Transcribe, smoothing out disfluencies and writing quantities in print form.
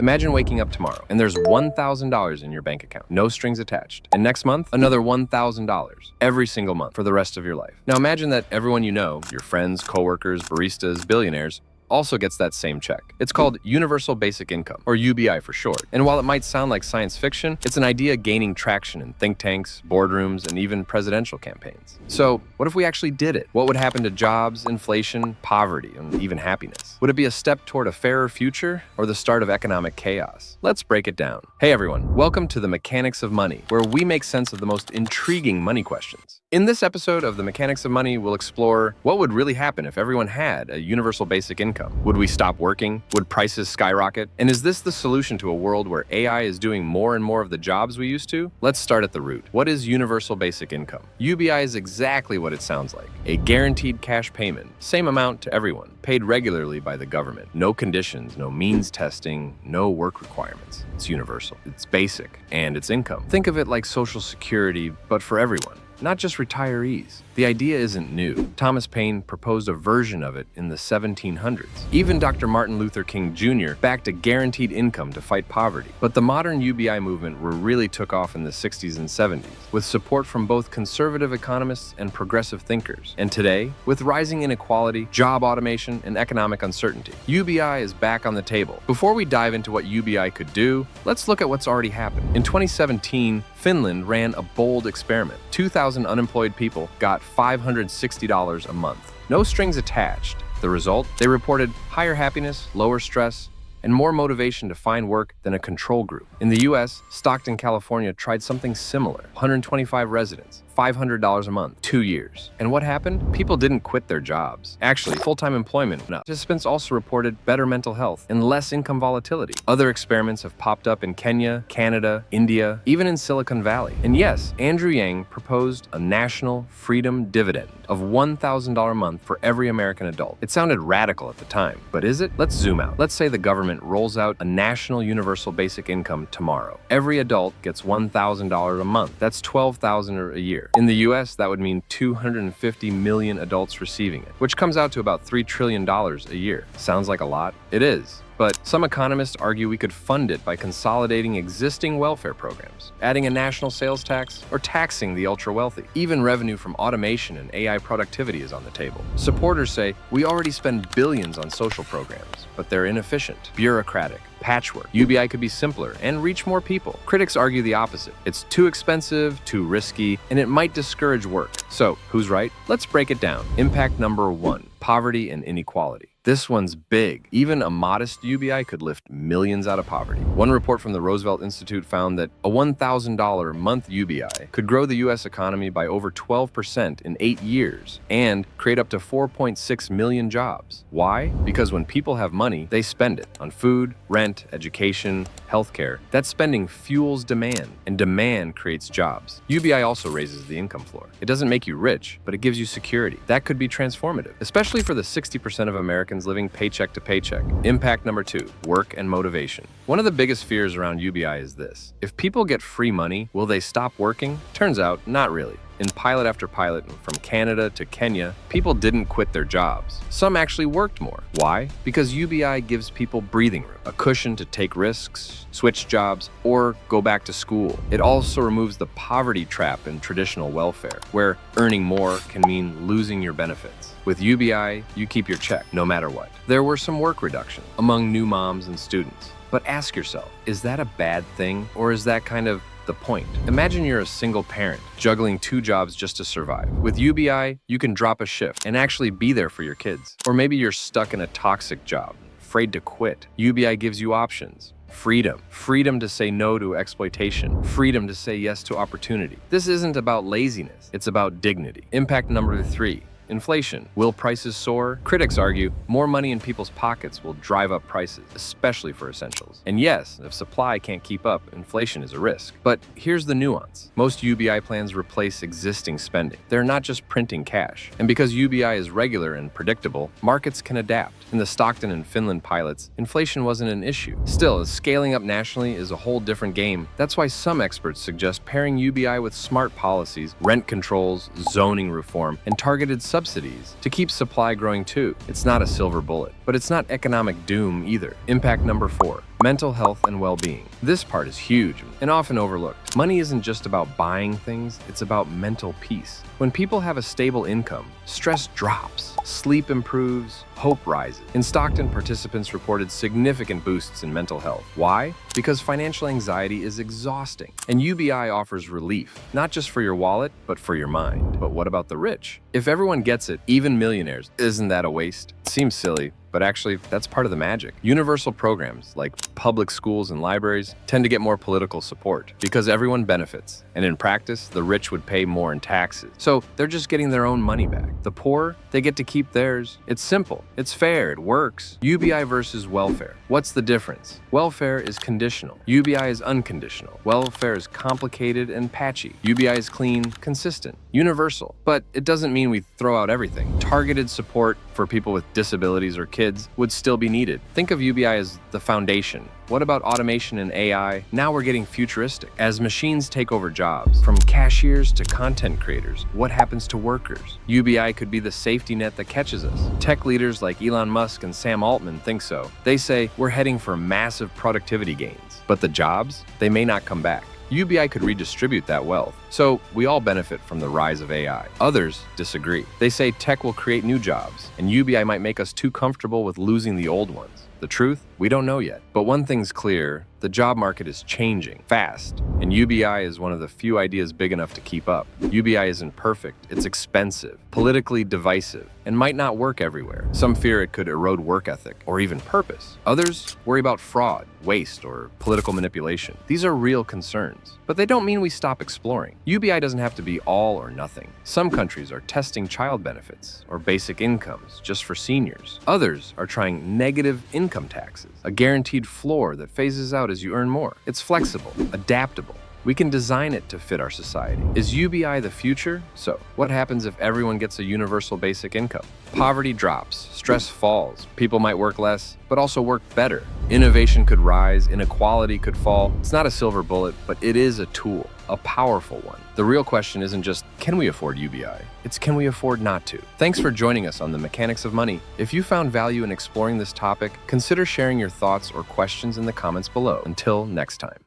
Imagine waking up tomorrow and there's $1,000 in your bank account, no strings attached. And next month, another $1,000 every single month for the rest of your life. Now imagine that everyone you know, your friends, coworkers, baristas, billionaires, also gets that same check. It's called Universal Basic Income, or UBI for short. And while it might sound like science fiction, it's an idea gaining traction in think tanks, boardrooms, and even presidential campaigns. So, what if we actually did it? What would happen to jobs, inflation, poverty, and even happiness? Would it be a step toward a fairer future, or the start of economic chaos? Let's break it down. Hey everyone, welcome to The Mechanics of Money, where we make sense of the most intriguing money questions. In this episode of The Mechanics of Money, we'll explore what would really happen if everyone had a universal basic income. Would we stop working? Would prices skyrocket? And is this the solution to a world where AI is doing more and more of the jobs we used to? Let's start at the root. What is universal basic income? UBI is exactly what it sounds like. A guaranteed cash payment, same amount to everyone, paid regularly by the government. No conditions, no means testing, no work requirements. It's universal. It's basic, and it's income. Think of it like Social Security, but for everyone. Not just retirees. The idea isn't new. Thomas Paine proposed a version of it in the 1700s. Even Dr. Martin Luther King Jr. backed a guaranteed income to fight poverty. But the modern UBI movement really took off in the 60s and 70s, with support from both conservative economists and progressive thinkers. And today, with rising inequality, job automation, and economic uncertainty, UBI is back on the table. Before we dive into what UBI could do, let's look at what's already happened. In 2017, Finland ran a bold experiment. 2,000 unemployed people got $560 a month. No strings attached. The result? They reported higher happiness, lower stress, and more motivation to find work than a control group. In the US, Stockton, California tried something similar. 125 residents, $500 a month, 2 years. And what happened? People didn't quit their jobs. Actually, full-time employment went up. Participants also reported better mental health and less income volatility. Other experiments have popped up in Kenya, Canada, India, even in Silicon Valley. And yes, Andrew Yang proposed a national freedom dividend of $1,000 a month for every American adult. It sounded radical at the time, but is it? Let's zoom out. Let's say the government rolls out a national universal basic income tomorrow. Every adult gets $1,000 a month. That's $12,000 a year. In the US, that would mean 250 million adults receiving it, which comes out to about $3 trillion a year. Sounds like a lot? It is. But some economists argue we could fund it by consolidating existing welfare programs, adding a national sales tax, or taxing the ultra-wealthy. Even revenue from automation and AI productivity is on the table. Supporters say we already spend billions on social programs, but they're inefficient, bureaucratic, patchwork. UBI could be simpler and reach more people. Critics argue the opposite. It's too expensive, too risky, and it might discourage work. So, who's right? Let's break it down. Impact number 1, poverty and inequality. This one's big. Even a modest UBI could lift millions out of poverty. One report from the Roosevelt Institute found that a $1,000 a month UBI could grow the US economy by over 12% in 8 years and create up to 4.6 million jobs. Why? Because when people have money, they spend it on food, rent, education, healthcare. That spending fuels demand, and demand creates jobs. UBI also raises the income floor. It doesn't make you rich, but it gives you security. That could be transformative, especially for the 60% of Americans living paycheck to paycheck. Impact number 2, work and motivation. One of the biggest fears around UBI is this. If people get free money, will they stop working? Turns out, not really. In pilot after pilot, from Canada to Kenya, people didn't quit their jobs. Some actually worked more. Why? Because UBI gives people breathing room, a cushion to take risks, switch jobs, or go back to school. It also removes the poverty trap in traditional welfare, where earning more can mean losing your benefits. With UBI, you keep your check, no matter what. There were some work reductions among new moms and students. But ask yourself, is that a bad thing, or is that kind of the point? Imagine you're a single parent, juggling 2 jobs just to survive. With UBI, you can drop a shift and actually be there for your kids. Or maybe you're stuck in a toxic job, afraid to quit. UBI gives you options. Freedom. Freedom to say no to exploitation. Freedom to say yes to opportunity. This isn't about laziness, it's about dignity. Impact number 3, inflation. Will prices soar? Critics argue more money in people's pockets will drive up prices, especially for essentials. And yes, if supply can't keep up, inflation is a risk. But here's the nuance. Most UBI plans replace existing spending. They're not just printing cash. And because UBI is regular and predictable, markets can adapt. In the Stockton and Finland pilots, inflation wasn't an issue. Still, scaling up nationally is a whole different game. That's why some experts suggest pairing UBI with smart policies, rent controls, zoning reform, and targeted subsidies to keep supply growing too. It's not a silver bullet, but it's not economic doom either. Impact number 4, Mental health and well-being. This part is huge and often overlooked. Money isn't just about buying things, it's about mental peace. When people have a stable income, stress drops, sleep improves, hope rises. In Stockton, participants reported significant boosts in mental health. Why? Because financial anxiety is exhausting, and UBI offers relief, not just for your wallet, but for your mind. But what about the rich? If everyone gets it, even millionaires, isn't that a waste? It seems silly, but actually, that's part of the magic. Universal programs like public schools and libraries tend to get more political support because everyone benefits. And in practice, the rich would pay more in taxes. So they're just getting their own money back. The poor, they get to keep theirs. It's simple. It's fair. It works. UBI versus welfare. What's the difference? Welfare is conditional. UBI is unconditional. Welfare is complicated and patchy. UBI is clean, consistent, universal. But it doesn't mean we throw out everything. Targeted support for people with disabilities or kids would still be needed. Think of UBI as the foundation. What about automation and AI? Now we're getting futuristic. As machines take over jobs, from cashiers to content creators, what happens to workers? UBI could be the safety net that catches us. Tech leaders like Elon Musk and Sam Altman think so. They say we're heading for massive productivity gains. But the jobs, they may not come back. UBI could redistribute that wealth. So we all benefit from the rise of AI. Others disagree. They say tech will create new jobs, and UBI might make us too comfortable with losing the old ones. The truth? We don't know yet. But one thing's clear, the job market is changing fast, and UBI is one of the few ideas big enough to keep up. UBI isn't perfect, it's expensive, politically divisive, and might not work everywhere. Some fear it could erode work ethic or even purpose. Others worry about fraud, waste, or political manipulation. These are real concerns, but they don't mean we stop exploring. UBI doesn't have to be all or nothing. Some countries are testing child benefits or basic incomes just for seniors. Others are trying negative income taxes, a guaranteed floor that phases out as you earn more. It's flexible, adaptable. We can design it to fit our society. Is UBI the future? So, what happens if everyone gets a universal basic income? Poverty drops, stress falls, people might work less, but also work better. Innovation could rise, inequality could fall. It's not a silver bullet, but it is a tool, a powerful one. The real question isn't just, can we afford UBI? It's, can we afford not to? Thanks for joining us on The Mechanics of Money. If you found value in exploring this topic, consider sharing your thoughts or questions in the comments below. Until next time.